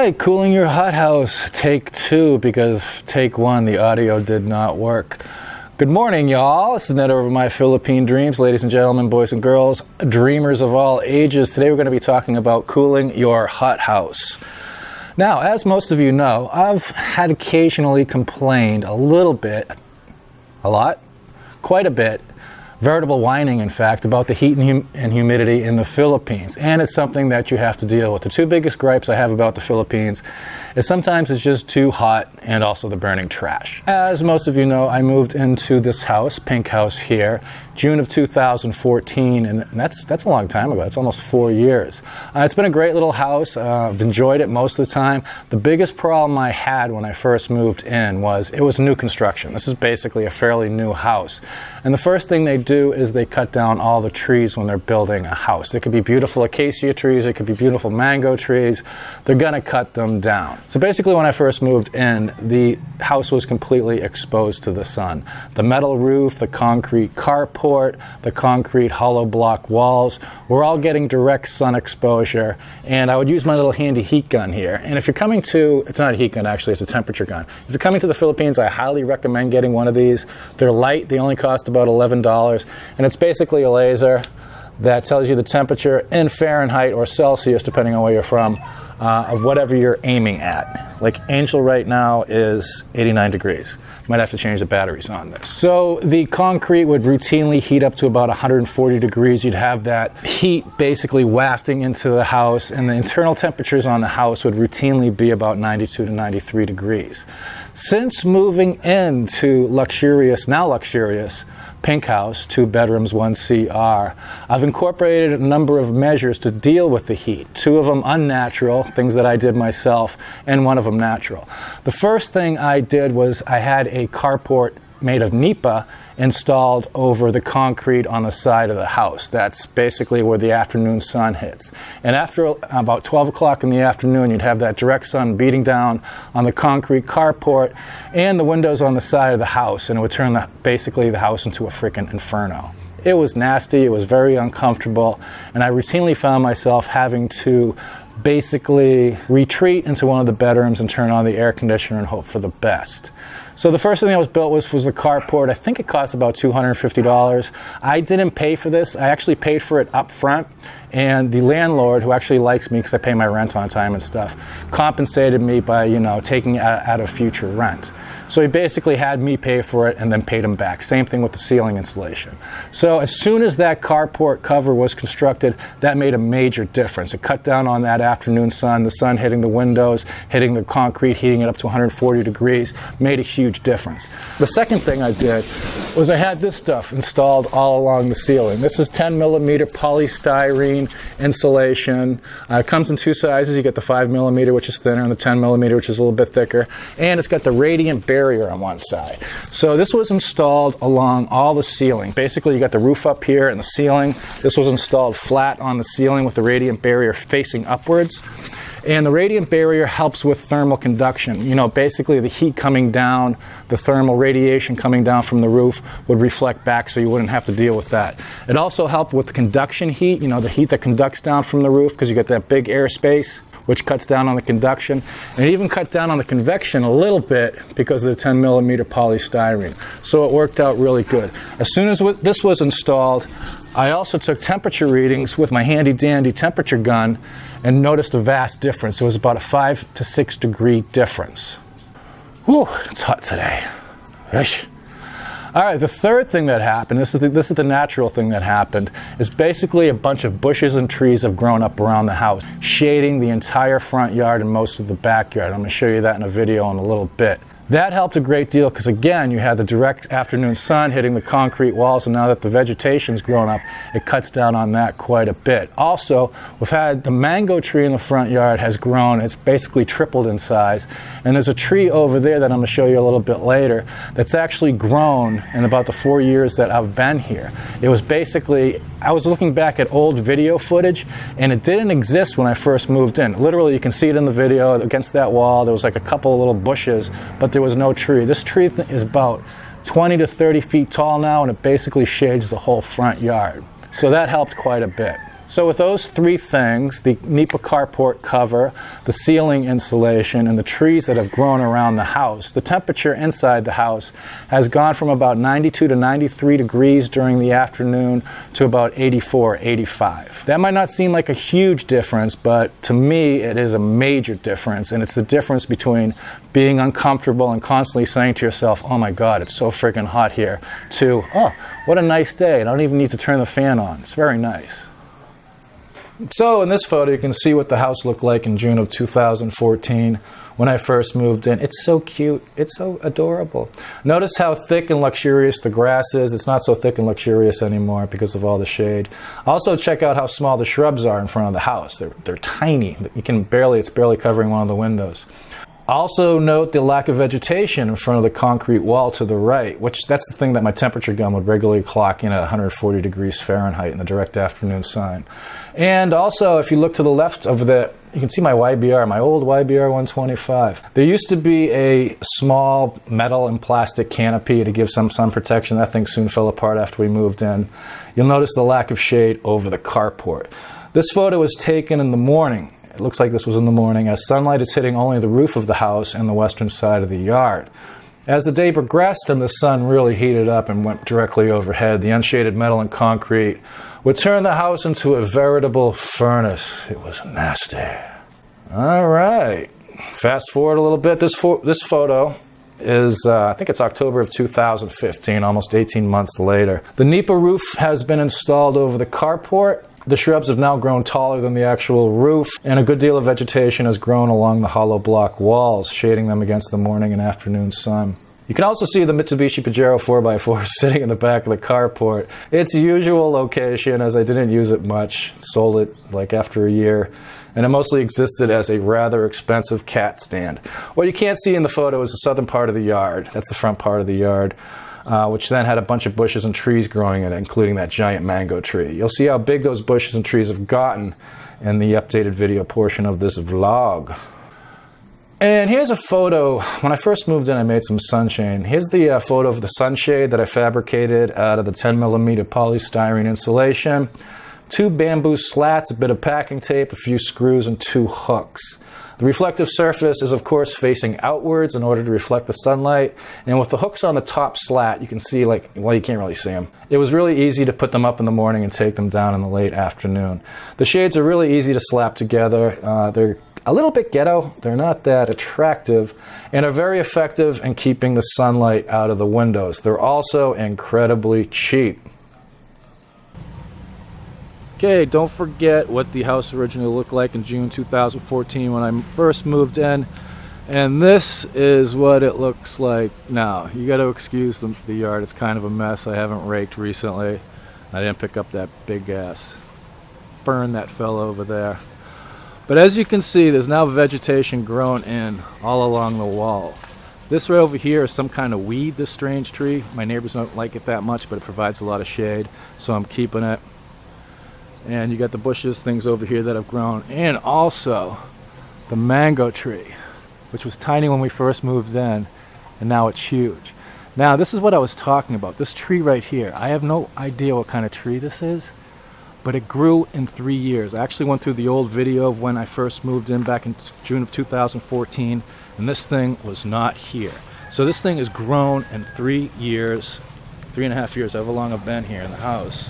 right, cooling your hothouse, take 2, because take 1, the audio did not work. Good morning, y'all. This is Ned over My Philippine Dreams. Ladies and gentlemen, boys and girls, dreamers of all ages. Today we're going to be talking about cooling your hothouse. Now, as most of you know, I've had occasionally complained a little bit, a lot, quite a bit, veritable whining, in fact, about the heat and humidity in the Philippines. And it's something that you have to deal with. The 2 biggest gripes I have about the Philippines is sometimes it's just too hot and also the burning trash. As most of you know, I moved into this house, pink house here, June of 2014, and that's a long time ago. It's almost 4 years. It's been a great little house. I've enjoyed it most of the time. The biggest problem I had when I first moved in was it was new construction. This is basically a fairly new house. And the first thing they do is they cut down all the trees when they're building a house. It could be beautiful acacia trees, it could be beautiful mango trees. They're gonna cut them down. So basically when I first moved in, the house was completely exposed to the sun. The metal roof, the concrete carport, the concrete hollow block walls were all getting direct sun exposure. And I would use my little handy heat gun here. And if you're coming to, it's not a heat gun actually, it's a temperature gun. If you're coming to the Philippines, I highly recommend getting one of these. They're light, they only cost about $11. And it's basically a laser that tells you the temperature in Fahrenheit or Celsius, depending on where you're from, of whatever you're aiming at. Like Angel right now is 89 degrees. Might have to change the batteries on this. So the concrete would routinely heat up to about 140 degrees. You'd have that heat basically wafting into the house, and the internal temperatures on the house would routinely be about 92 to 93 degrees. Since moving into now luxurious, pink house, 2 bedrooms, 1 CR, I've incorporated a number of measures to deal with the heat. 2 of them unnatural, things that I did myself, and 1 of them natural. The first thing I did was I had a carport made of Nipa installed over the concrete on the side of the house. That's basically where the afternoon sun hits. And after about 12 o'clock in the afternoon, you'd have that direct sun beating down on the concrete carport and the windows on the side of the house, and it would turn basically the house into a freaking inferno. It was nasty, it was very uncomfortable, and I routinely found myself having to basically retreat into one of the bedrooms and turn on the air conditioner and hope for the best. So the first thing that was built was the carport. I think it cost about $250. I didn't pay for this. I actually paid for it up front, and the landlord, who actually likes me because I pay my rent on time and stuff, compensated me by, you know, taking it out of future rent. So he basically had me pay for it and then paid him back. Same thing with the ceiling insulation. So as soon as that carport cover was constructed, that made a major difference. It cut down on that afternoon sun, the sun hitting the windows, hitting the concrete, heating it up to 140 degrees, made a huge difference. The second thing I did was I had this stuff installed all along the ceiling. This is 10mm polystyrene insulation. It comes in 2 sizes. You get the 5mm, which is thinner, and the 10mm, which is a little bit thicker. And it's got the radiant barrier on one side. So this was installed along all the ceiling. Basically, you got the roof up here and the ceiling. This was installed flat on the ceiling with the radiant barrier facing upwards. And the radiant barrier helps with thermal conduction. You know, basically the heat coming down, the thermal radiation coming down from the roof would reflect back, so you wouldn't have to deal with that. It also helped with the conduction heat, you know, the heat that conducts down from the roof, because you get that big airspace, which cuts down on the conduction. And it even cut down on the convection a little bit because of the 10mm polystyrene. So it worked out really good. As soon as this was installed, I also took temperature readings with my handy dandy temperature gun and noticed a vast difference. It was about a 5 to 6 degree difference. Whew, it's hot today. Yeesh. All right, the third thing that happened, this is the natural thing that happened, is basically a bunch of bushes and trees have grown up around the house, shading the entire front yard and most of the backyard. I'm going to show you that in a video in a little bit. That helped a great deal because, again, you had the direct afternoon sun hitting the concrete walls, and now that the vegetation's grown up, it cuts down on that quite a bit. Also, we've had the mango tree in the front yard has grown. It's basically tripled in size. And there's a tree over there that I'm going to show you a little bit later that's actually grown in about the 4 years that I've been here. It was basically, I was looking back at old video footage, and it didn't exist when I first moved in. Literally, you can see it in the video against that wall. There was like a couple of little bushes, but there was no tree. This tree is about 20 to 30 feet tall now, and it basically shades the whole front yard. So that helped quite a bit. So with those three things, the Nipa carport cover, the ceiling insulation, and the trees that have grown around the house, the temperature inside the house has gone from about 92 to 93 degrees during the afternoon to about 84, 85. That might not seem like a huge difference, but to me it is a major difference, and it's the difference between being uncomfortable and constantly saying to yourself, oh my God, it's so freaking hot here, to, oh, what a nice day, and I don't even need to turn the fan on. It's very nice. So in this photo you can see what the house looked like in June of 2014 when I first moved in. It's so cute. It's so adorable. Notice how thick and luxurious the grass is. It's not so thick and luxurious anymore because of all the shade. Also check out how small the shrubs are in front of the house. They're tiny. You can barely, it's barely covering one of the windows. Also note the lack of vegetation in front of the concrete wall to the right, which that's the thing that my temperature gun would regularly clock in at 140 degrees Fahrenheit in the direct afternoon sun. And also, if you look to the left of the, you can see my YBR, my old YBR 125. There used to be a small metal and plastic canopy to give some sun protection. That thing soon fell apart after we moved in. You'll notice the lack of shade over the carport. This photo was taken in the morning. It looks like this was in the morning, as sunlight is hitting only the roof of the house and the western side of the yard. As the day progressed and the sun really heated up and went directly overhead, the unshaded metal and concrete would turn the house into a veritable furnace. It was nasty. All right, fast forward a little bit. This photo is, I think it's October of 2015, almost 18 months later. The Nipa roof has been installed over the carport. The shrubs have now grown taller than the actual roof, and a good deal of vegetation has grown along the hollow block walls, shading them against the morning and afternoon sun. You can also see the Mitsubishi Pajero 4x4 sitting in the back of the carport. Its usual location, as I didn't use it much, sold it like after a year, and it mostly existed as a rather expensive cat stand. What you can't see in the photo is the southern part of the yard. That's the front part of the yard. Which then had a bunch of bushes and trees growing in it, including that giant mango tree. You'll see how big those bushes and trees have gotten in the updated video portion of this vlog. And here's a photo. When I first moved in, I made some sunshade. Here's the photo of the sunshade that I fabricated out of the 10mm polystyrene insulation. 2 bamboo slats, a bit of packing tape, a few screws, and 2 hooks. The reflective surface is of course facing outwards in order to reflect the sunlight, and with the hooks on the top slat you can see, like, well, you can't really see them. It was really easy to put them up in the morning and take them down in the late afternoon. The shades are really easy to slap together. They're a little bit ghetto, they're not that attractive, and are very effective in keeping the sunlight out of the windows. They're also incredibly cheap. Okay, don't forget what the house originally looked like in June 2014 when I first moved in, and this is what it looks like now. You got to excuse the yard, it's kind of a mess. I haven't raked recently. I didn't pick up that big ass fern that fell over there. But as you can see, there's now vegetation grown in all along the wall. This right over here is some kind of weed, this strange tree. My neighbors don't like it that much, but it provides a lot of shade, so I'm keeping it. And you got the bushes, things over here that have grown, and also the mango tree, which was tiny when we first moved in, and now it's huge. Now this is what I was talking about, this tree right here. I have no idea what kind of tree this is, but it grew in 3 years. I actually went through the old video of when I first moved in back in June of 2014, and this thing was not here. So this thing has grown in 3 years, 3.5 years, however long I've been here in the house.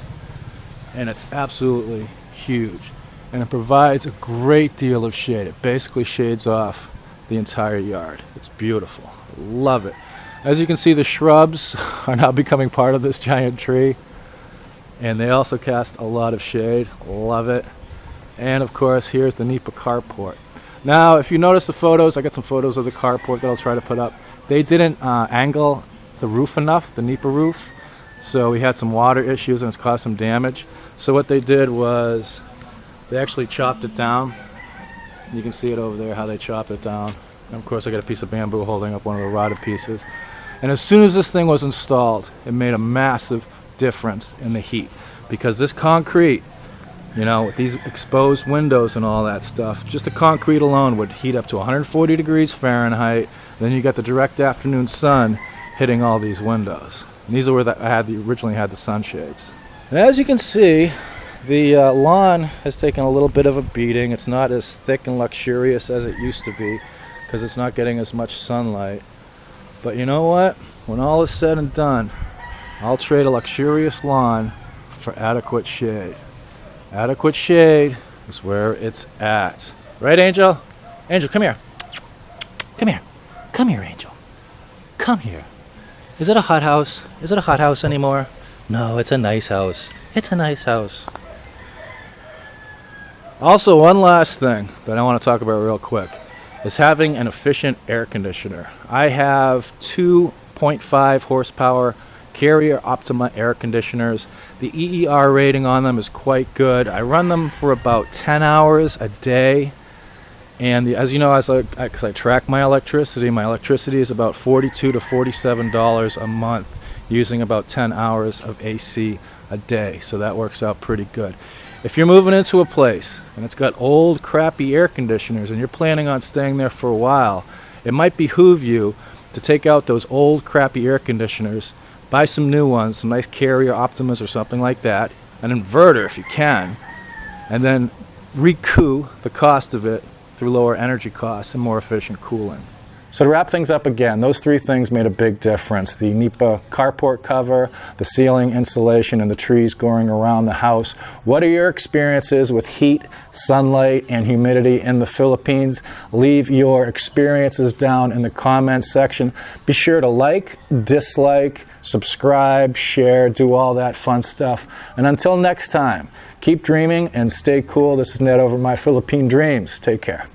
And it's absolutely huge, and it provides a great deal of shade. It basically shades off the entire yard. It's beautiful. Love it. As you can see, the shrubs are now becoming part of this giant tree, and they also cast a lot of shade. Love it. And of course, here's the Nipa carport. Now if you notice the photos, I got some photos of the carport that I'll try to put up. They didn't angle the roof enough, the Nipa roof. So we had some water issues and it's caused some damage. So what they did was they actually chopped it down. You can see it over there how they chopped it down. And of course I got a piece of bamboo holding up one of the rotted pieces. And as soon as this thing was installed, it made a massive difference in the heat. Because this concrete, you know, with these exposed windows and all that stuff, just the concrete alone would heat up to 140 degrees Fahrenheit. Then you got the direct afternoon sun hitting all these windows. And these are where I originally had the sunshades. And as you can see, The lawn has taken a little bit of a beating. It's not as thick and luxurious as it used to be because it's not getting as much sunlight. But you know what? When all is said and done, I'll trade a luxurious lawn for adequate shade. Adequate shade is where it's at. Right, Angel? Angel, come here. Come here. Come here, Angel. Come here. Is it a hot house? Is it a hot house anymore? No, it's a nice house. It's a nice house. Also, one last thing that I want to talk about real quick is having an efficient air conditioner. I have 2.5 horsepower Carrier Optima air conditioners. The EER rating on them is quite good. I run them for about 10 hours a day. And as you know, as I track my electricity is about $42 to $47 a month, using about 10 hours of AC a day. So that works out pretty good. If you're moving into a place and it's got old crappy air conditioners and you're planning on staying there for a while, it might behoove you to take out those old crappy air conditioners, buy some new ones, some nice Carrier Optimas or something like that, an inverter if you can, and then recoup the cost of it through lower energy costs and more efficient cooling. So to wrap things up again, those three things made a big difference. The Nipa carport cover, the ceiling insulation, and the trees growing around the house. What are your experiences with heat, sunlight, and humidity in the Philippines? Leave your experiences down in the comments section. Be sure to like, dislike, subscribe, share, do all that fun stuff. And until next time, keep dreaming and stay cool. This is Ned over My Philippine Dreams. Take care.